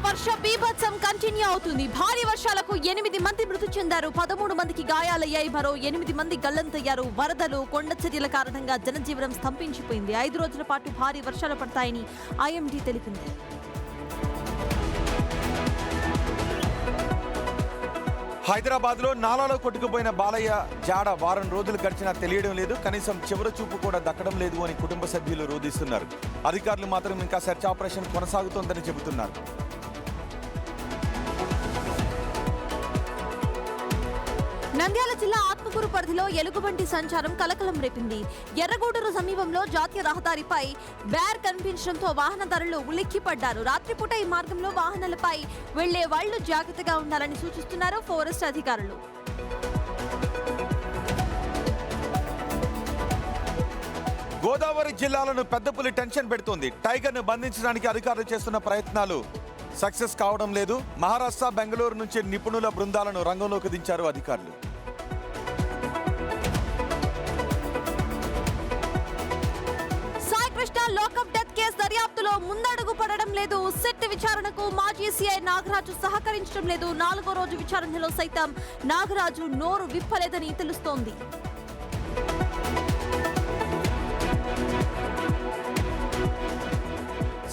వర్ష బీభత్సం కంటిన్యూ అవుతుంది. భారీ వర్షాలకు 8 మంది మృతి చెందారు, 13 మందికి గాయాలయ్యాయి, మరో 8 మంది గల్లంతయ్యారు. వరదలు, కొండ చర్యల కారణంగా జనజీవనం స్తంభించిపోయింది. 5 రోజుల పాటు భారీ వర్షాలు పడతాయని ఐఎండీ తెలిపింది. హైదరాబాద్ లో నాలాలో కొట్టుకుపోయిన బాలయ్య జాడ వారం రోజులు గడిచినా తెలియడం లేదు. కనీసం చివరి చూపు కూడా దక్కడం లేదు అని కుటుంబ సభ్యులు రోధిస్తున్నారు. అధికారులు మాత్రం ఇంకా సెర్చ్ ఆపరేషన్ కొనసాగుతోందని చెబుతున్నారు. నంద్యాల జిల్లా ఆత్మకూరు పరిధిలో ఎలుగుబంటి సంచారం కలకలం రేపింది. ఎర్రగూడూరు సమీపంలో జాతీయ రహదారిపై బేర్ కనిపించడంతో వాహనదారులు ఉలిక్కిపడ్డారు. రాత్రిపూట ఈ మార్గంలో వాహనాలపై వెళ్లే వాళ్లు జాగ్రత్తగా ఉండాలని సూచిస్తున్నారు ఫారెస్ట్ అధికారులు. గోదావరి జిల్లాలను పెద్దపులి టెన్షన్ పెడుతోంది. టైగర్ ను బంధించడానికి అధికారులు చేస్తున్న ప్రయత్నాలు సక్సెస్ కావడం లేదు. మహారాష్ట్ర, బెంగళూరు నుంచి నిపుణుల బృందాలను రంగంలోకి దించారు అధికారులు. సాయికృష్ణ లోకప్ డెత్ కేసు దర్యాప్తులో ముందడుగు పడడం లేదు. సిట్ విచారణకు మాజీ సీఐ నాగరాజు సహకరించడం లేదు. 4వ రోజు విచారణలో సైతం నాగరాజు నోరు విప్పలేదని తెలుస్తోంది.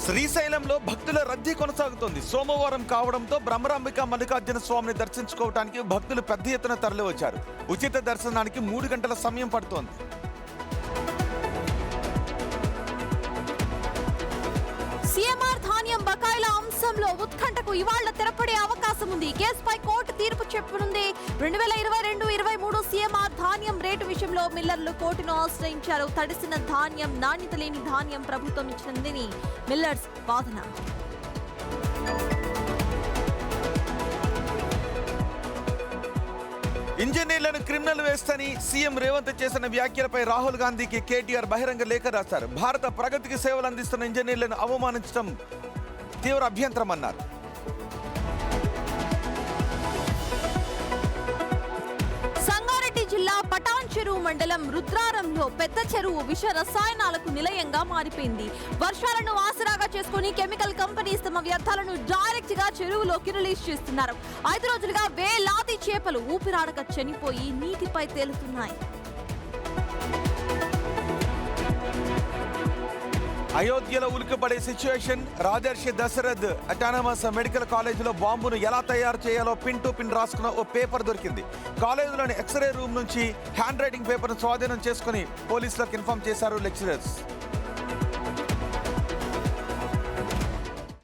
శ్రీశైలంలో భక్తుల రద్దీ కొనసాగుతోంది. సోమవారం కావడంతో బ్రహ్మరాంబిక మల్లికార్జున స్వామిని దర్శించుకోవడానికి భక్తులు పెద్ద ఎత్తున తరలివచ్చారు. ఉచిత దర్శనానికి 3 గంటల సమయం పడుతోంది. సీఎంఆర్ ధాన్యం బకాయిల అంశంలో ఉత్కంఠకు ఇవాళ తెరపడే అవకాశం ఉంది. కేసుపై కోర్టు తీర్పు చెప్పనుంది. 2022-23 సీఎంఆర్ ధాన్యం రేటు విషయంలో మిల్లర్లు కోర్టును ఆశ్రయించారు. తడిసిన ధాన్యం, నాణ్యత లేని ధాన్యం ప్రభుత్వం ఇచ్చినందని మిల్లర్స్ వాదన. ఇంజనీర్లను క్రిమినల్ వేస్తని సీఎం రేవంత్ చేసిన వ్యాఖ్యలపై రాహుల్ గాంధీకి కేటీఆర్ బహిరంగ లేఖ రాశారు. భారత ప్రగతికి సేవలు అందిస్తున్న ఇంజనీర్లను అవమానించడం తీవ్ర అభ్యంతరమన్నారు. సంగారెడ్డి జిల్లా పటాన్ చెరువు మండలం రుద్రారంలో పెద్ద చెరువు విష రసాయనాలకు నిలయంగా మారిపోయింది. వర్షాలను ఆసరాగా చేసుకుని కెమికల్ కంపెనీస్ తమ వ్యర్థాలను డైరెక్ట్ గా చెరువులోకి రిలీజ్ చేస్తున్నారు. 5 రోజులుగా వేలాది చేపలు ఊపిరాడక చనిపోయి నీటిపై తేలుతున్నాయి. అయోధ్యలో ఉలిక్కిపడే సిచ్యువేషన్. రాజర్షి దశరథ్ అటానమస్ మెడికల్ కాలేజీలో బాంబును ఎలా తయారు చేయాలో పిన్ టు పిన్ రాసుకున్న ఓ పేపర్ దొరికింది. కాలేజీలోని ఎక్స్రే రూమ్ నుంచి హ్యాండ్ రైటింగ్ పేపర్ను స్వాధీనం చేసుకుని పోలీసులకు ఇన్ఫార్మ్ చేశారు లెక్చరర్స్.